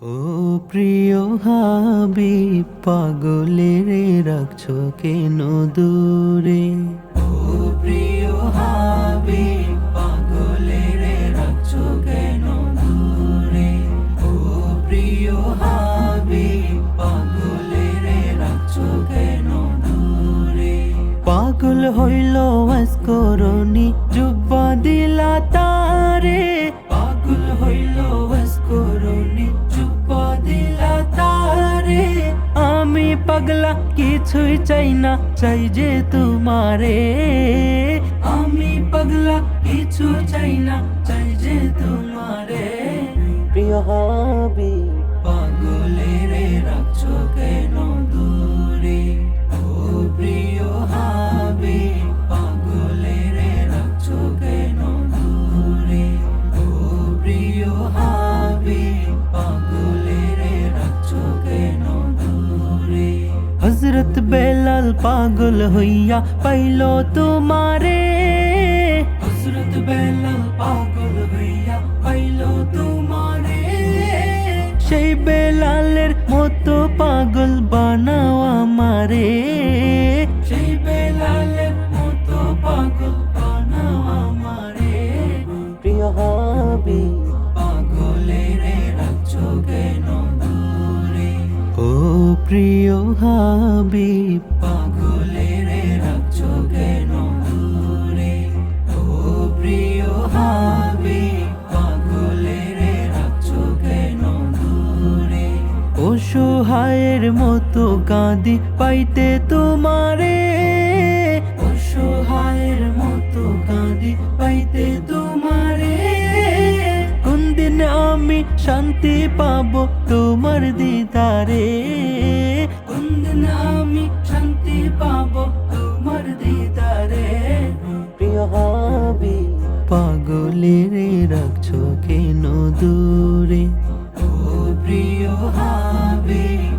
ও প্রিয় হাবিব, পাগলের রাখছো কেন দূরে? ও প্রিয় হাবিব, পাগলের রাখছো কেন দূরে? ও প্রিয় হাবিব, পাগলের রাখছো কেন দূরে? পাগল হইল আসকরণী, জুব্বা দিলা তারে। পাগল হইল আসকরণী, জুব্বা দিলা তারে। আমি পাগলা কিছুই চাই না, চাই যে তোমারে। আমি পাগলা কিছু চাই না, চাই যে তোমারে। প্রিয় হাবিব, পাগলের রাখছো কেন দূরে? ও প্রিয় হাবিব, পাগলের রাখছো কেন দূরে? ও প্রিয় হাবিব, পাগলের রাখছো কেন দূরে? হযরত বেলাল পাগল হইয়া পাইল তোমারে। হযরত বেলাল পাগল হইয়া পাইল তোমারে। সেই বেলালের মতো পাগল বানাও আমারে। সেই বেলালের মতো পাগল বানাও আমারে। প্রিয় হাবিব, পাগলের রাখছো কেন দূরে? ও প্রিয় হাবিব, পাগলের রাখছো কেন দূরে? ও প্রিয় হাবিব, পাগলের রাখছো কেন দূরে? অসহায়ের মতো কাঁদি পাইতে তোমারে। অসহায়ের মতো কাঁদি পাইতে তোমারে। কোন দিন আমি শান্তি পাবো তোমার দিদারে? কোন দিন আমি শান্তি পাবো তোমার দিদারে? প্রিয় হাবিব, পাগলের রাখছো কেন দূরে? ও প্রিয় হাবিব,